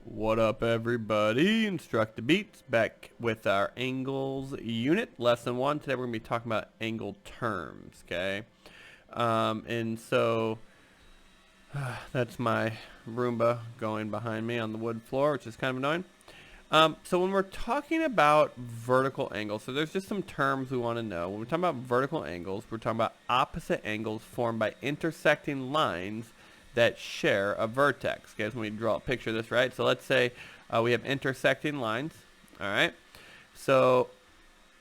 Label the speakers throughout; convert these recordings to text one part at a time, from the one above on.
Speaker 1: What up, everybody? InstructaBeats back with our angles unit, lesson 1. Today we're going to be talking about angle terms, okay? And so that's my Roomba going behind me on the wood floor, which is kind of annoying. So when we're talking about vertical angles, so there's just some terms we want to know. When we're talking about vertical angles, we're talking about opposite angles formed by intersecting lines that share a vertex. Okay, so when we draw a picture of this, right? So let's say we have intersecting lines, all right? So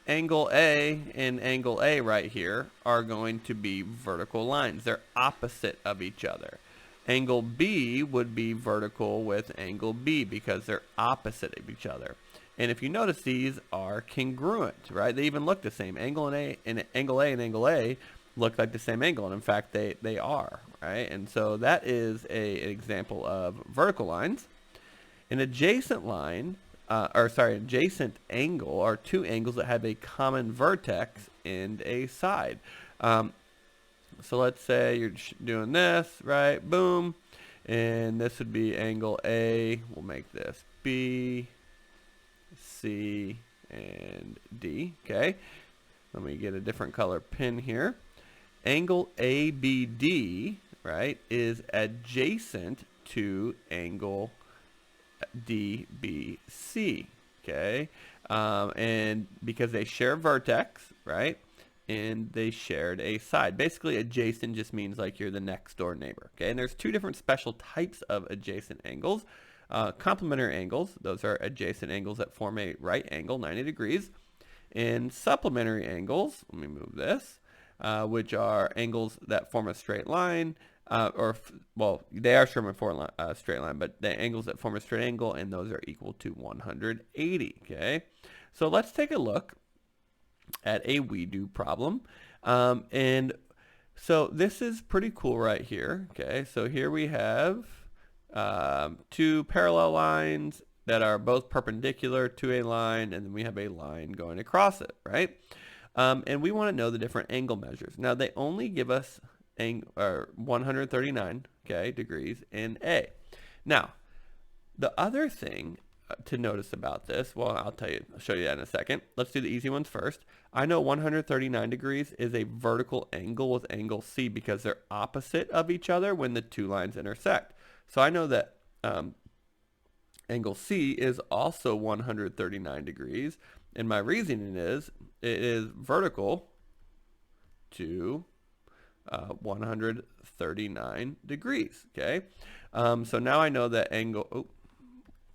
Speaker 1: angle A and angle A right here are going to be vertical lines. They're opposite of each other. Angle B would be vertical with angle B because they're opposite of each other. And if you notice, these are congruent, right? They even look the same. Angle A and angle A look like the same angle, and in fact they are, right? And so that is an example of vertical lines. An adjacent line, adjacent angle are two angles that have a common vertex and a side. So let's say you're doing this, right? Boom. And this would be angle A. We'll make this B, C, and D. Okay. Let me get a different color pin here. Angle ABD, right, is adjacent to angle DBC. Okay. And because they share vertex, right? And they shared a side. Basically, adjacent just means like you're the next door neighbor. Okay, and there's two different special types of adjacent angles. Complementary angles, those are adjacent angles that form a right angle, 90 degrees. And supplementary angles, let me move this, which are angles that form a straight line, they are shown for a straight line, but the angles that form a straight angle, and those are equal to 180. Okay, so let's take a look at a we do problem. And so this is pretty cool right here. Okay, so here we have two parallel lines that are both perpendicular to a line, and then we have a line going across it, right? And we want to know the different angle measures. Now they only give us 139 degrees in A. Now the other thing to notice about this, well, I'll show you that in a second. Let's do the easy ones first. I know 139 degrees is a vertical angle with angle C because they're opposite of each other when the two lines intersect. So I know that angle C is also 139 degrees, and my reasoning is it is vertical to 139 degrees. Okay, so now I know that angle. Oh,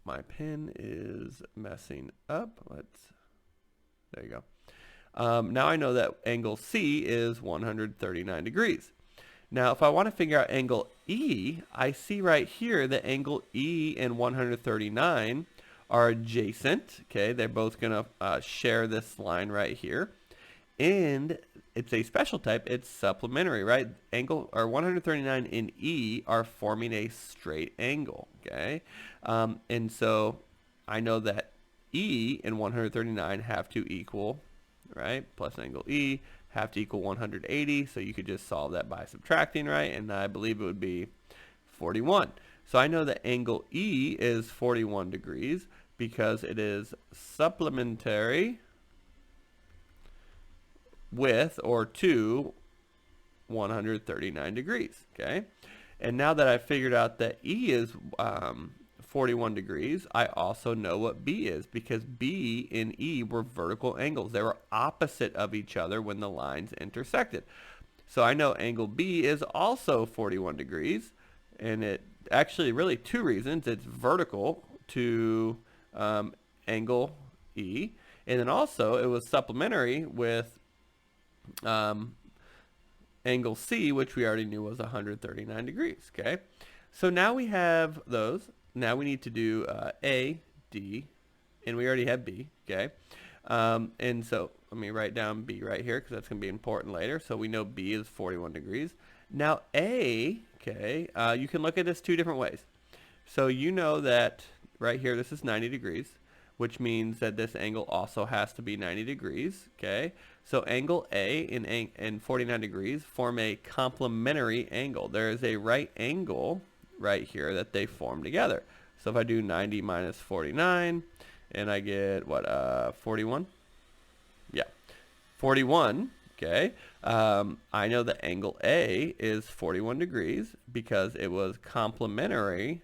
Speaker 1: my pen is messing up. There you go. Now I know that angle C is 139 degrees. Now if I want to figure out angle E, I see right here that angle E and 139 are adjacent. Okay, they're both going to share this line right here. And it's a special type. It's supplementary, right? 139 and E are forming a straight angle, okay? And so I know that E and 139 have to equal, right? Plus angle E have to equal 180. So you could just solve that by subtracting, right? And I believe it would be 41. So I know that angle E is 41 degrees because it is supplementary with or to 139 degrees, okay? And now that I've figured out that E is 41 degrees, I also know what B is because B and E were vertical angles. They were opposite of each other when the lines intersected. So I know angle B is also 41 degrees, and it actually really two reasons. It's vertical to angle E, and then also it was supplementary with angle C, which we already knew was 139 degrees, okay? So now we have those. Now we need to do A, D, and we already have B, okay? And so let me write down B right here because that's going to be important later. So we know B is 41 degrees. Now A, okay, you can look at this two different ways. So you know that right here this is 90 degrees, which means that this angle also has to be 90 degrees, okay? So angle A and 49 degrees form a complementary angle. There is a right angle right here that they form together. So if I do 90 minus 49, and I get, what, 41? Yeah, 41, okay. I know the angle A is 41 degrees because it was complementary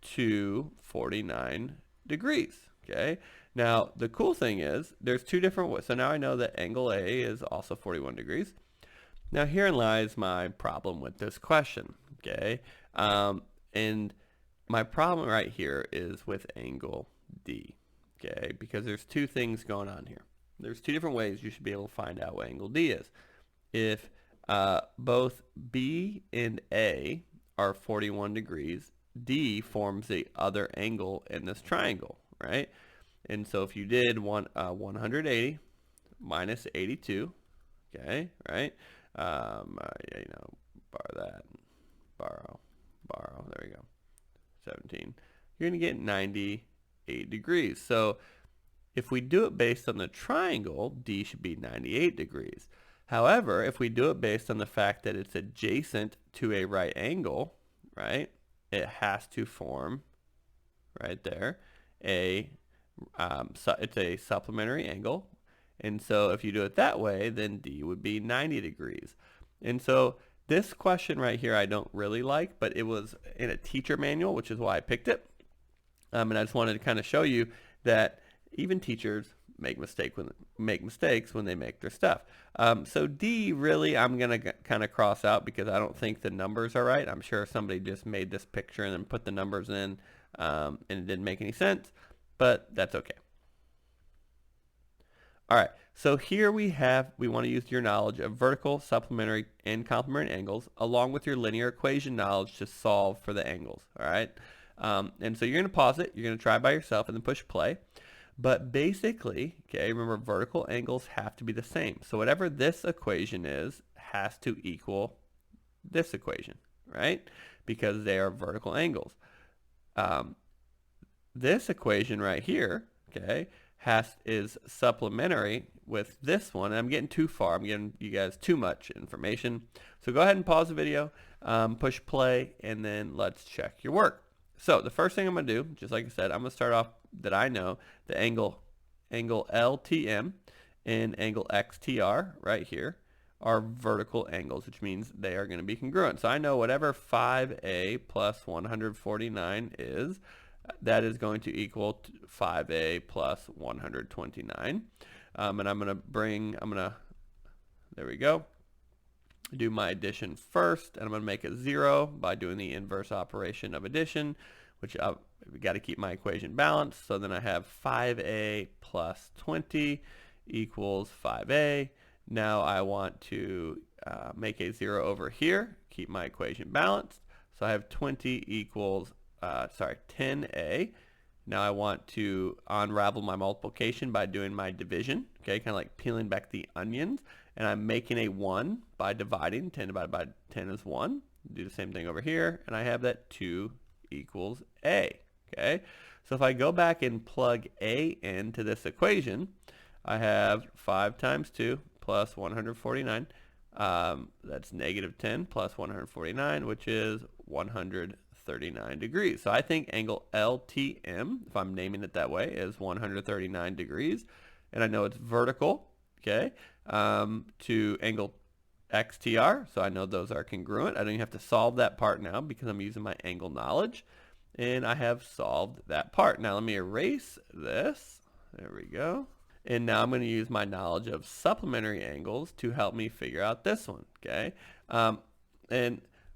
Speaker 1: to 49 degrees, okay. Now, the cool thing is there's two different ways. So now I know that angle A is also 41 degrees. Now, herein lies my problem with this question, okay. And my problem right here is with angle D, okay, because there's two things going on here. There's two different ways you should be able to find out what angle D is. If both B and A are 41 degrees, D forms the other angle in this triangle, right? And so if you did 180 minus 82, okay, right? You know, borrow, there we go, 17. You're going to get 98 degrees. So if we do it based on the triangle, D should be 98 degrees. However, if we do it based on the fact that it's adjacent to a right angle, right, it has to form right there it's a supplementary angle. And so if you do it that way, then D would be 90 degrees. And so this question right here I don't really like, but it was in a teacher manual, which is why I picked it. And I just wanted to kind of show you that even teachers make mistakes when they make their stuff. So D really I'm going to kind of cross out because I don't think the numbers are right. I'm sure somebody just made this picture and then put the numbers in and it didn't make any sense, but that's okay. All right, so here we want to use your knowledge of vertical, supplementary, and complementary angles along with your linear equation knowledge to solve for the angles, all right? And so you're going to pause it, you're going to try by yourself and then push play. But basically, okay, remember vertical angles have to be the same. So whatever this equation is has to equal this equation, right? Because they are vertical angles. This equation right here, okay, is supplementary with this one. And I'm getting too far. I'm giving you guys too much information. So go ahead and pause the video, push play, and then let's check your work. So the first thing I'm going to do, just like I said, I'm going to start off that I know the angle LTM and angle XTR right here are vertical angles, which means they are going to be congruent. So I know whatever 5A plus 149 is, that is going to equal 5A plus 129. And there we go, do my addition first, and I'm going to make it 0 by doing the inverse operation of addition, which we got to keep my equation balanced. So then I have 5A plus 20 equals 5A. Now I want to make a 0 over here, keep my equation balanced. So I have 20 equals 10A. Now I want to unravel my multiplication by doing my division, okay, kind of like peeling back the onions, and I'm making a 1 by dividing. 10 divided by 10 is 1. Do the same thing over here, and I have that 2 equals A, okay? So if I go back and plug A into this equation, I have 5 times 2 plus 149. That's negative 10 plus 149, which is 139 degrees. So I think angle LTM, if I'm naming it that way, is 139 degrees. And I know it's vertical, okay, to angle XTR. So I know those are congruent. I don't even have to solve that part now because I'm using my angle knowledge. And I have solved that part. Now let me erase this. There we go. And now I'm going to use my knowledge of supplementary angles to help me figure out this one, okay?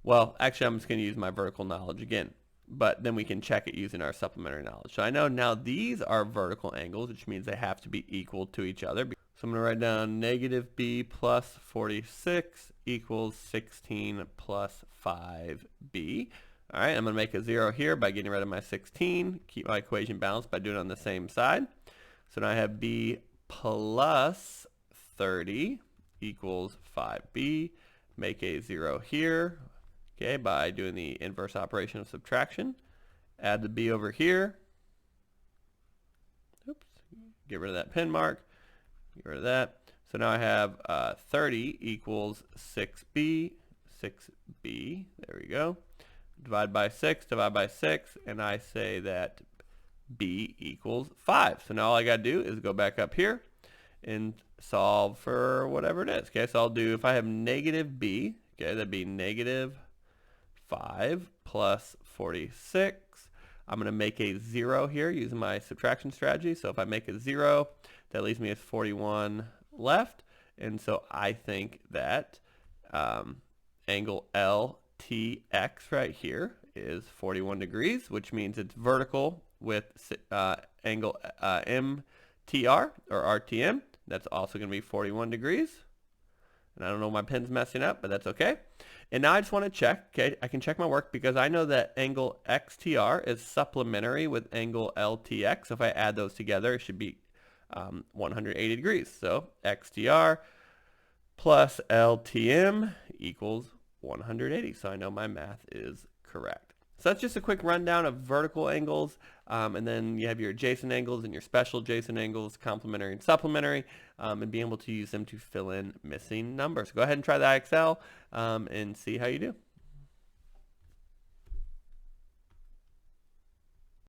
Speaker 1: Well, actually, I'm just going to use my vertical knowledge again, but then we can check it using our supplementary knowledge. So I know now these are vertical angles, which means they have to be equal to each other. So I'm going to write down negative B plus 46 equals 16 plus 5B. All right, I'm going to make a 0 here by getting rid of my 16, keep my equation balanced by doing it on the same side. So now I have B plus 30 equals 5B. Make a 0 here, okay, by doing the inverse operation of subtraction. Add the B over here. Oops, get rid of that pen mark. Get rid of that. So now I have 30 equals 6B. 6B, there we go. divide by 6, divide by 6, and I say that b equals 5. So now all I got to do is go back up here and solve for whatever it is. Okay, so I'll do, if I have negative b, okay, that'd be negative 5 plus 46. I'm going to make a 0 here using my subtraction strategy. So if I make a 0, that leaves me with 41 left. And so I think that angle LTX right here is 41 degrees, which means it's vertical with angle MTR or RTM. That's also going to be 41 degrees. And I don't know, my pen's messing up, but that's okay. And now I just want to check, okay, I can check my work because I know that angle XTR is supplementary with angle LTX. So if I add those together, it should be 180 degrees. So XTR plus LTM equals 180. So I know my math is correct. So that's just a quick rundown of vertical angles, and then you have your adjacent angles and your special adjacent angles, complementary and supplementary, and being able to use them to fill in missing numbers. Go ahead and try the IXL and see how you do.